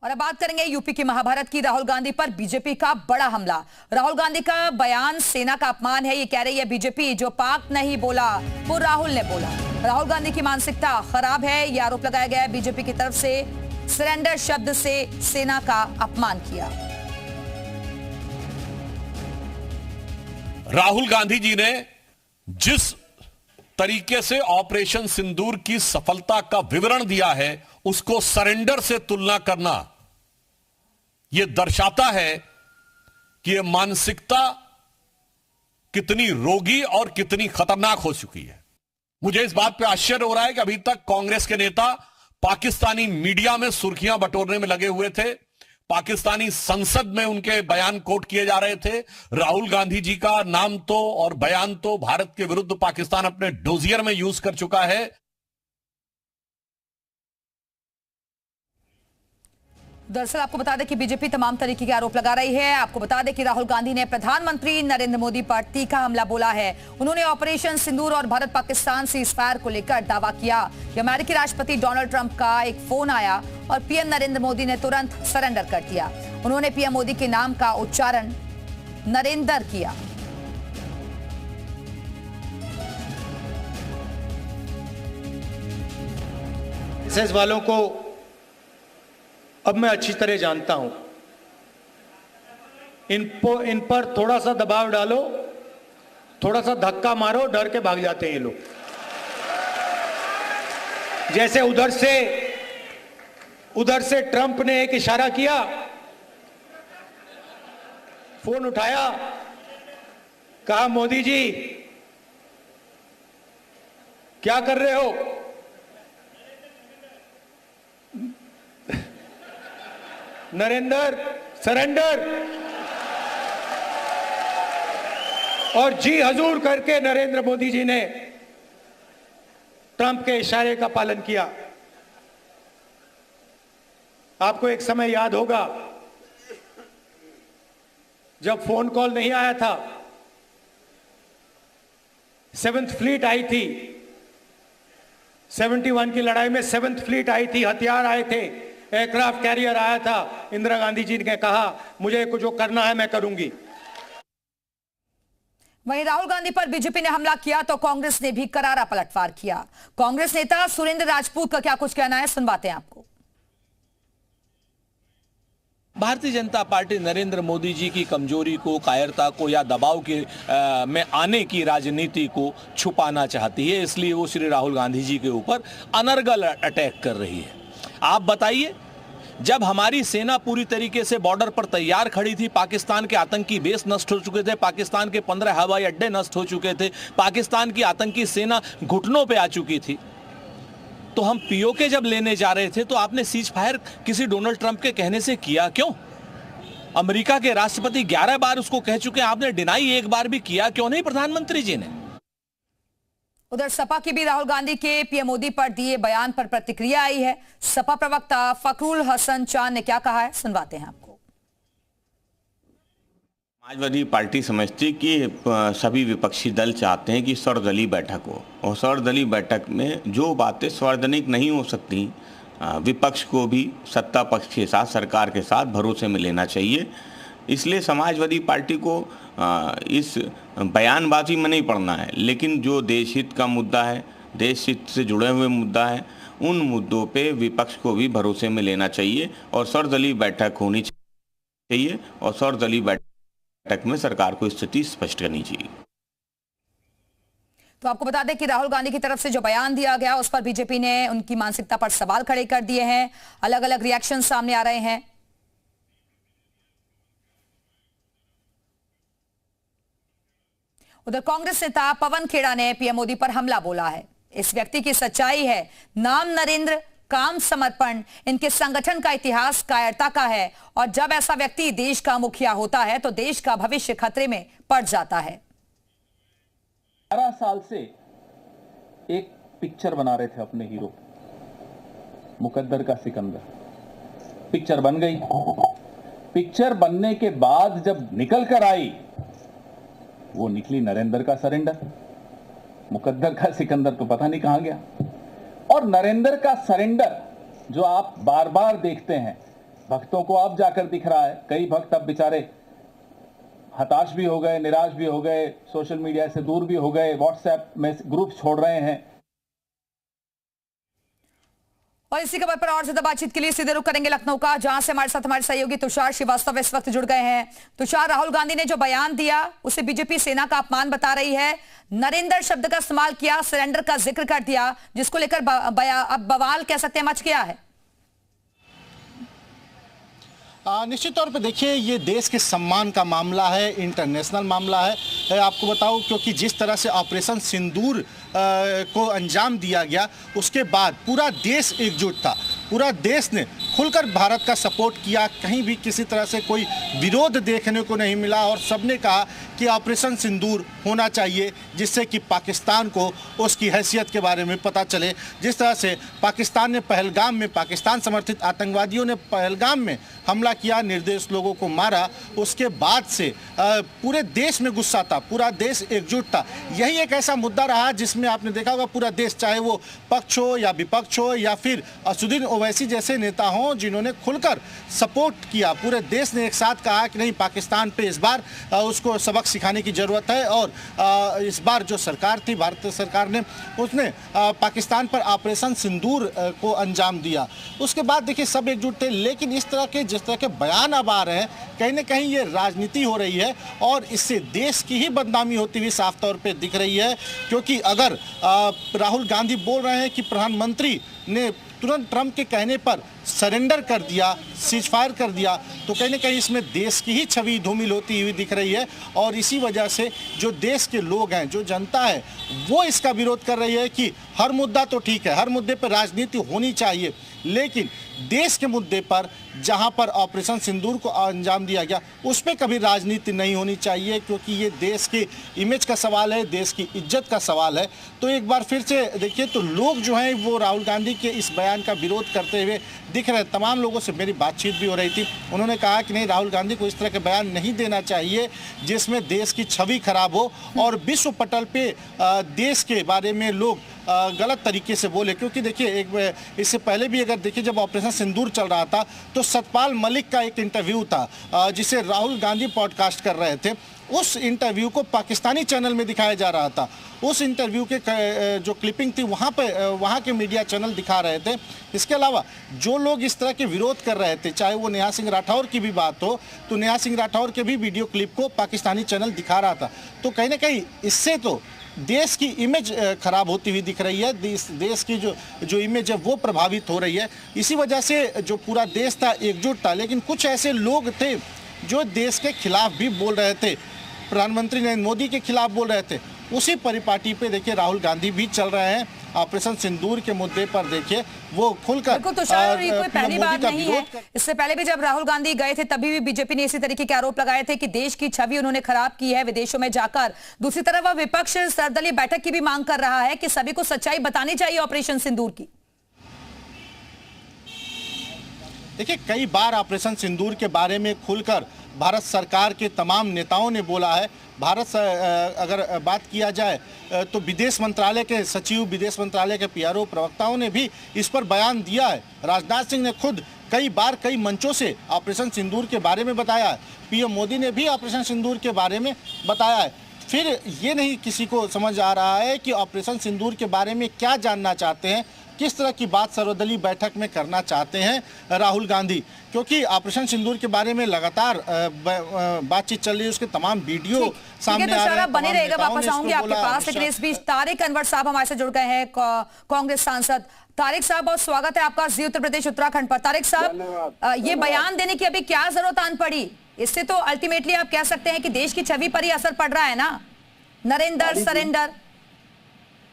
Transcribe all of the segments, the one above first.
और अब बात करेंगे यूपी की महाभारत की। राहुल गांधी पर बीजेपी का बड़ा हमला। राहुल गांधी का बयान सेना का अपमान है, ये कह रही है बीजेपी। जो पाक नहीं बोला वो राहुल ने बोला। राहुल गांधी की मानसिकता खराब है, यह आरोप लगाया गया है बीजेपी की तरफ से। सरेंडर शब्द से सेना का अपमान किया। राहुल गांधी जी ने जिस तरीके से ऑपरेशन सिंदूर की सफलता का विवरण दिया है, उसको सरेंडर से तुलना करना यह दर्शाता है कि यह मानसिकता कितनी रोगी और कितनी खतरनाक हो चुकी है। मुझे इस बात पे आश्चर्य हो रहा है कि अभी तक कांग्रेस के नेता पाकिस्तानी मीडिया में सुर्खियां बटोरने में लगे हुए थे। पाकिस्तानी संसद में उनके बयान कोट किए जा रहे थे। राहुल गांधी जी का नाम तो और बयान तो भारत के विरुद्ध पाकिस्तान अपने डोजियर में यूज कर चुका है। दरअसल आपको बता दें कि बीजेपी तमाम तरीके के आरोप लगा रही है। आपको बता दें कि राहुल गांधी ने प्रधानमंत्री नरेंद्र मोदी पर तीखा हमला बोला है। उन्होंने ऑपरेशन सिंदूर और भारत पाकिस्तान सीजफायर को लेकर दावा किया कि अमेरिकी राष्ट्रपति डोनाल्ड ट्रंप का एक फोन आया और पीएम नरेंद्र मोदी ने तुरंत सरेंडर कर दिया। उन्होंने पीएम मोदी के नाम का उच्चारण नरेंद्र किया। एसएस वालों को अब मैं अच्छी तरह जानता हूं। इन पर थोड़ा सा दबाव डालो, थोड़ा सा धक्का मारो, डर के भाग जाते हैं ये लोग। जैसे उधर से ट्रंप ने एक इशारा किया, फोन उठाया, कहा मोदी जी क्या कर रहे हो? नरेंद्र सरेंडर, और जी हजूर करके नरेंद्र मोदी जी ने ट्रंप के इशारे का पालन किया। आपको एक समय याद होगा जब फोन कॉल नहीं आया था, 7th फ्लीट आई थी, 71 की लड़ाई में 7th फ्लीट आई थी, हथियार आए थे, एयरक्राफ्ट कैरियर आया था। इंदिरा गांधी जी ने कहा मुझे कुछ जो करना है मैं करूंगी। वहीं राहुल गांधी पर बीजेपी ने हमला किया तो कांग्रेस ने भी करारा पलटवार किया। कांग्रेस नेता सुरेंद्र राजपूत का क्या कुछ कहना है, सुनवाते हैं आपको। भारतीय जनता पार्टी नरेंद्र मोदी जी की कमजोरी को, कायरता को या दबाव के में आने की राजनीति को छुपाना चाहती है, इसलिए वो श्री राहुल गांधी जी के ऊपर अनर्गल अटैक कर रही है। आप बताइए, जब हमारी सेना पूरी तरीके से बॉर्डर पर तैयार खड़ी थी, पाकिस्तान के आतंकी बेस नष्ट हो चुके थे, पाकिस्तान के 15 हवाई अड्डे नष्ट हो चुके थे, पाकिस्तान की आतंकी सेना घुटनों पे आ चुकी थी, तो हम पीओके जब लेने जा रहे थे तो आपने सीज फायर किसी डोनाल्ड ट्रंप के कहने से किया क्यों? अमेरिका के राष्ट्रपति 11 बार उसको कह चुके हैं, आपने डिनाई एक बार भी किया क्यों नहीं प्रधानमंत्री जी ने? उधर सपा की भी राहुल गांधी के पीएम मोदी पर दिए बयान पर प्रतिक्रिया आई है। सपा प्रवक्ता फखरुल हसन चांद ने क्या कहा है, सुनवाते हैं आपको। समाजवादी पार्टी समझती कि सभी विपक्षी दल चाहते हैं कि सर्वदलीय बैठक हो, और सर्वदलीय बैठक में जो बातें सर्वजनिक नहीं हो सकती, विपक्ष को भी सत्ता पक्ष के साथ, सरकार के साथ भरोसे में लेना चाहिए। इसलिए समाजवादी पार्टी को इस बयानबाजी में नहीं पड़ना है, लेकिन जो देश हित का मुद्दा है, देश हित से जुड़े हुए मुद्दा है, उन मुद्दों पे विपक्ष को भी भरोसे में लेना चाहिए और सर्वदलीय बैठक होनी चाहिए, और सर्वदलीय बैठक में सरकार को स्थिति स्पष्ट करनी चाहिए। तो आपको बता दें कि राहुल गांधी की तरफ से जो बयान दिया गया उस पर बीजेपी ने उनकी मानसिकता पर सवाल खड़े कर दिए हैं। अलग अलग रिएक्शन सामने आ रहे हैं। उधर कांग्रेस नेता पवन खेड़ा ने पीएम मोदी पर हमला बोला है। इस व्यक्ति की सच्चाई है, नाम नरेंद्र, काम समर्पण, इनके संगठन का इतिहास कायरता का है, और जब ऐसा व्यक्ति देश का मुखिया होता है तो देश का भविष्य खतरे में पड़ जाता है। 12 साल से एक पिक्चर बना रहे थे अपने हीरो, मुकद्दर का सिकंदर। पिक्चर बन गई। पिक्चर बनने के बाद जब निकल कर आई, वो निकली नरेंद्र का सरेंडर। मुकद्दर का सिकंदर तो पता नहीं कहां गया। और नरेंद्र का सरेंडर जो आप बार बार देखते हैं, भक्तों को अब जाकर दिख रहा है। कई भक्त अब बेचारे हताश भी हो गए, निराश भी हो गए, सोशल मीडिया से दूर भी हो गए, व्हाट्सएप में ग्रुप छोड़ रहे हैं। और इसी खबर पर और ज्यादा बातचीत के लिए सीधे रुख करेंगे लखनऊ का, जहां से हमारे साथ हमारे सहयोगी तुषार श्रीवास्तव इस वक्त जुड़ गए हैं। तुषार, राहुल गांधी ने जो बयान दिया उसे बीजेपी सेना का अपमान बता रही है। नरेंद्र शब्द का इस्तेमाल किया, सरेंडर का जिक्र कर दिया, जिसको लेकर अब बवाल कह सकते हैं मच गया है। निश्चित तौर पे देखिए, ये देश के सम्मान का मामला है, इंटरनेशनल मामला है। आपको बताऊं, क्योंकि जिस तरह से ऑपरेशन सिंदूर को अंजाम दिया गया, उसके बाद पूरा देश एकजुट था। पूरा देश ने खुलकर भारत का सपोर्ट किया, कहीं भी किसी तरह से कोई विरोध देखने को नहीं मिला और सबने कहा कि ऑपरेशन सिंदूर होना चाहिए, जिससे कि पाकिस्तान को उसकी हैसियत के बारे में पता चले। जिस तरह से पाकिस्तान ने पहलगाम में, पाकिस्तान समर्थित आतंकवादियों ने पहलगाम में हमला किया, निर्दोष लोगों को मारा, उसके बाद से पूरे देश में गुस्सा था, पूरा देश एकजुट था। यही एक ऐसा मुद्दा रहा जिसमें आपने देखा होगा पूरा देश, चाहे वो पक्ष हो या विपक्ष हो या फिर असदुद्दीन ओवैसी जैसे नेता हों, जिन्होंने खुलकर सपोर्ट किया। पूरे देश ने एक साथ कहा कि नहीं, पाकिस्तान पे इस बार उसको सबक सिखाने की ज़रूरत है। और इस बार जो सरकार थी, भारतीय सरकार ने, उसने पाकिस्तान पर ऑपरेशन सिंदूर को अंजाम दिया। उसके बाद देखिए सब एकजुट थे, लेकिन इस तरह के जिस तरह के बयान अब आ रहे हैं, कहीं ना कहीं ये राजनीति हो रही है और इससे देश की ही बदनामी होती हुई साफ तौर पे दिख रही है। क्योंकि अगर राहुल गांधी बोल रहे हैं कि प्रधानमंत्री ने तुरंत ट्रंप के कहने पर सरेंडर कर दिया, सीजफायर कर दिया, तो कहीं ना कहीं इसमें देश की ही छवि धूमिल होती हुई दिख रही है। और इसी वजह से जो देश के लोग हैं, जो जनता है, वो इसका विरोध कर रही है कि हर मुद्दा तो ठीक है, हर मुद्दे पर राजनीति होनी चाहिए, लेकिन देश के मुद्दे पर, जहां पर ऑपरेशन सिंदूर को अंजाम दिया गया, उस पर कभी राजनीति नहीं होनी चाहिए, क्योंकि ये देश की इमेज का सवाल है, देश की इज्जत का सवाल है। तो एक बार फिर से देखिए, तो लोग जो हैं वो राहुल गांधी के इस बयान का विरोध करते हुए दिख रहे हैं। तमाम लोगों से मेरी बातचीत भी हो रही थी, उन्होंने कहा कि नहीं, राहुल गांधी को इस तरह के बयान नहीं देना चाहिए जिसमें देश की छवि खराब हो और विश्व पटल पे देश के बारे में लोग गलत तरीके से बोले। क्योंकि देखिए, इससे पहले भी अगर देखिए, जब ऑपरेशन सिंदूर चल रहा था तो सतपाल मलिक का एक इंटरव्यू था जिसे राहुल गांधी पॉडकास्ट कर रहे थे। उस इंटरव्यू को पाकिस्तानी चैनल में दिखाया जा रहा था। उस इंटरव्यू के जो क्लिपिंग थी वहाँ के मीडिया चैनल दिखा रहे थे। इसके अलावा जो लोग इस तरह के विरोध कर रहे थे, चाहे वो नेहा सिंह राठौर की भी बात हो, तो नेहा सिंह राठौर के भी वीडियो क्लिप को पाकिस्तानी चैनल दिखा रहा था। तो कहीं ना कहीं इससे तो देश की इमेज खराब होती हुई दिख रही है, देश की जो इमेज है वो प्रभावित हो रही है। इसी वजह से जो पूरा देश था एकजुट था, लेकिन कुछ ऐसे लोग थे जो देश के खिलाफ भी बोल रहे थे, प्रधानमंत्री नरेंद्र मोदी के खिलाफ बोल रहे थे। उसी परिपाटी पे देखिए राहुल गांधी भी चल रहे हैं। ऑपरेशन सिंदूर के मुद्दे पर देखिए वो खुलकर, तुषार, ये कोई पहली बात नहीं है। इससे पहले भी जब राहुल गांधी गए थे तभी भी बीजेपी ने इसी तरीके के आरोप लगाए थे कि देश की छवि उन्होंने खराब की है विदेशों में जाकर। दूसरी तरफ वह विपक्ष सर्वदलीय बैठक की भी मांग कर रहा है कि सभी को सच्चाई बतानी चाहिए ऑपरेशन सिंदूर की। देखिए, कई बार ऑपरेशन सिंदूर के बारे में खुलकर भारत सरकार के तमाम नेताओं ने बोला है। भारत अगर बात किया जाए तो विदेश मंत्रालय के सचिव, विदेश मंत्रालय के पीआरओ, प्रवक्ताओं ने भी इस पर बयान दिया है। राजनाथ सिंह ने खुद कई बार कई मंचों से ऑपरेशन सिंदूर के बारे में बताया है। पीएम मोदी ने भी ऑपरेशन सिंदूर के बारे में बताया है। फिर ये नहीं किसी को समझ आ रहा है कि ऑपरेशन सिंदूर के बारे में क्या जानना चाहते हैं, किस तरह की बात सर्वदलीय बैठक में करना चाहते हैं राहुल गांधी। क्योंकि ऑपरेशन सिंदूर के बारे में लगातार बातचीत चल रही है, उसके तमाम वीडियो सामने आ रहे हैं। बने रहेगा, वापस आऊंगी आपके पास, लेकिन इस बीच तारिक अनवर साहब हमारे से जुड़ गए हैं, कांग्रेस सांसद। तारिक साहब, बहुत स्वागत है आपका जी उत्तर प्रदेश उत्तराखंड पर। तारिक साहब, ये बयान देने की अभी क्या जरूरत आन पड़ी? इससे तो अल्टीमेटली आप कह सकते हैं कि देश की छवि पर ही असर पड़ रहा है ना, नरेंद्र सरेंडर।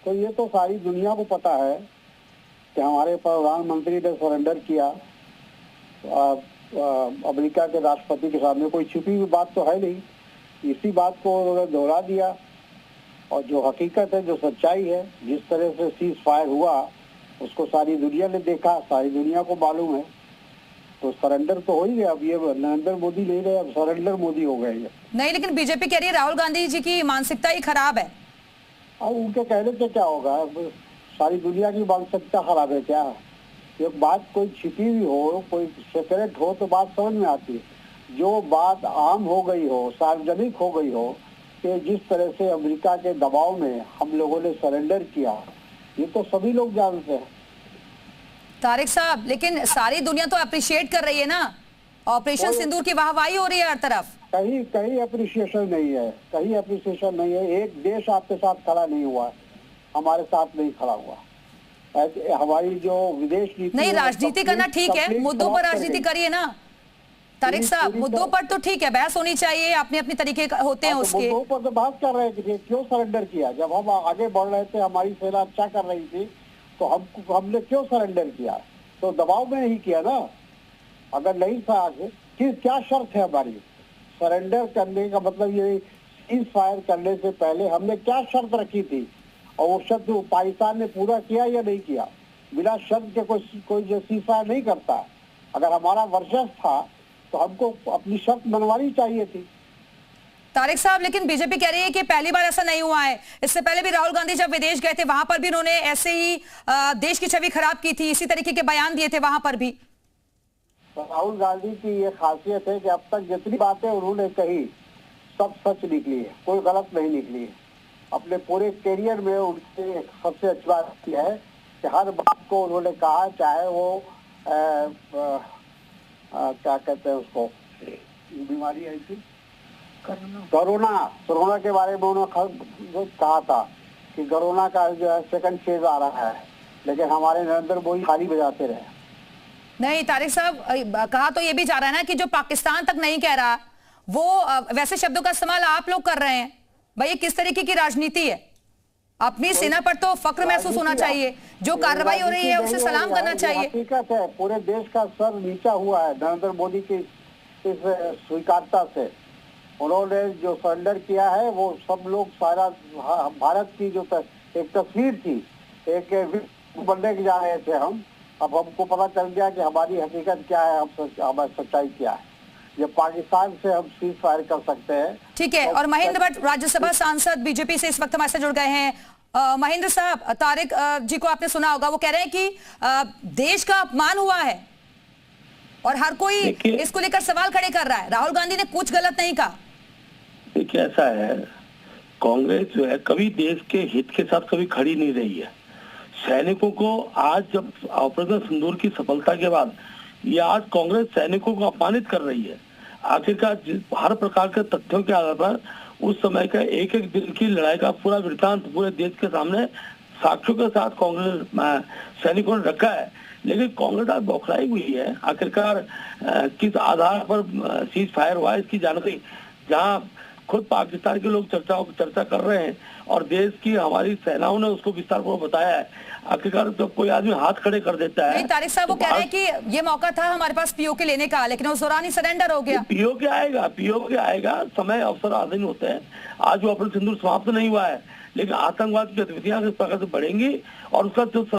तो ये तो सारी दुनिया को पता है कि हमारे प्रधानमंत्री ने सरेंडर किया। अमेरिका के राष्ट्रपति के सामने कोई छुपी हुई बात तो है नहीं। इसी बात को उन्होंने दोहरा दिया और जो हकीकत है, जो सच्चाई है, जिस तरह से सीज फायर हुआ उसको सारी दुनिया ने देखा, सारी दुनिया को मालूम है। तो सरेंडर तो हो ही गया। अब ये नरेंद्र मोदी नहीं रहे, अब सरेंडर मोदी हो गए। नहीं, लेकिन बीजेपी कह रही है राहुल गांधी जी की मानसिकता ही खराब है। अब उनके कहने से क्या होगा? सारी दुनिया की मानसिकता खराब है क्या? एक बात कोई छिपी हुई हो, कोई सीक्रेट हो तो बात समझ में आती है। जो बात आम हो गई हो, सार्वजनिक हो गई हो कि जिस तरह से अमेरिका के दबाव में हम लोगों ने सरेंडर किया, ये तो सभी लोग जानते हैं। तारिक साहब, लेकिन सारी दुनिया तो अप्रिशिएट कर रही है ना, ऑपरेशन सिंदूर की वाहवाही हो रही है हर तरफ। कहीं कहीं अप्रिसिएशन नहीं है, कहीं अप्रिसिएशन नहीं है। एक देश आपके साथ खड़ा नहीं हुआ, हमारे साथ नहीं खड़ा हुआ। हमारी जो विदेश नीति नहीं, राजनीति करना ठीक है, मुद्दों पर राजनीति करिए ना तारिक साहब। मुद्दों पर तो ठीक है, बहस होनी चाहिए, अपने अपने तरीके होते हैं उसके। मुद्दों पर तो बात कर रहे थे, क्यों सरेंडर किया? जब हम आगे बढ़ रहे थे, हमारी सेना अच्छा कर रही थी, तो हमने क्यों सरेंडर किया? तो दबाव में नहीं किया ना। अगर नहीं था आगे, क्या शर्त है हमारी सरेंडर करने का? मतलब ये सीज फायर करने से पहले हमने क्या शर्त रखी थी, और वो शर्त पाकिस्तान ने पूरा किया या नहीं किया? बिना शर्त के कोई जो सीज फायर नहीं करता। अगर हमारा वर्चस्व था तो हमको अपनी शर्त मनवानी चाहिए थी। तारिक साहब, लेकिन बीजेपी कह रही है कि पहली बार ऐसा नहीं हुआ है। इससे पहले भी राहुल गांधी जब विदेश गए थे, वहां पर भी उन्होंने ऐसे ही देश की छवि खराब की थी, इसी तरीके के बयान दिए थे वहां पर भी। राहुल गांधी की ये खासियत है कि अब तक जितनी बातें उन्होंने कही सब सच निकली है, कोई गलत नहीं निकली है। अपने पूरे करियर में उनकी सबसे अच्छी बात यह है कि हर बात को उन्होंने कहा, चाहे वो क्या कहते हैं उसको, बीमारी आई थी कोरोना के बारे में उन्होंने कहा था कि कोरोना का जो है सेकंड फेज आ रहा है, लेकिन हमारे नरेंद्र मोदी खाली बजाते रहे। नहीं तारिक साहब, कहा तो ये भी जा रहा है ना कि जो पाकिस्तान तक नहीं कह रहा, वो वैसे शब्दों का इस्तेमाल आप लोग कर रहे हैं। भाई, ये किस तरीके की राजनीति है? अपनी सेना पर तो फक्र महसूस होना चाहिए, जो कार्रवाई हो रही है उसे सलाम करना चाहिए। हकीकत है, पूरे देश का सर नीचा हुआ है नरेंद्र मोदी की इस स्वीकारता से। उन्होंने जो सरेंडर किया है, वो सब लोग, सारा भारत की जो एक तस्वीर थी, एक बनने के जा रहे थे हम, अब हमको पता चल गया कि हमारी हकीकत क्या है, हमारी सच्चाई क्या है। ये पाकिस्तान से हम सीज फायर कर सकते हैं। ठीक है। और महेंद्र भट्ट, राज्यसभा सांसद बीजेपी से इस वक्त हमारे साथ जुड़ गए हैं। महेंद्र साहब, तारिक जी को आपने सुना होगा, वो कह रहे हैं कि देश का अपमान हुआ है और हर कोई इसको लेकर सवाल खड़े कर रहा है। राहुल गांधी ने कुछ गलत नहीं कहा। देखिए, ऐसा है, कांग्रेस जो है कभी देश के हित के साथ कभी खड़ी नहीं रही है। सैनिकों को आज जब ऑपरेशन सिंदूर की सफलता के बाद ये आज कांग्रेस सैनिकों को अपमानित कर रही है। आखिरकार हर प्रकार के तथ्यों के आधार पर उस समय का एक एक दिन की लड़ाई का पूरा वृत्तांत पूरे देश के सामने साक्ष्यों के साथ कांग्रेस सैनिकों ने रखा है। लेकिन कांग्रेस आज बौखलाई हुई है। आखिरकार किस आधार पर सीज फायर हुआ इसकी जानकारी जहां खुद पाकिस्तान के लोग चर्चा कर रहे हैं और देश की हमारी सेनाओं ने उसको विस्तारपूर्वक बताया है। आखिरकार जब कोई आदमी हाथ खड़े कर देता है। नहीं तारिक साहब, वो कह रहे हैं कि ये मौका था हमारे पास पीओके लेने का, लेकिन उस दौरान ही सरेंडर हो गया। पीओके आएगा, समय अवसर आधीन होते हैं। आज वो ऑपरेशन सिंदूर समाप्त नहीं हुआ है, लेकिन आतंकवाद की गतिविधियां इस प्रकार से बढ़ेंगी और उसका जो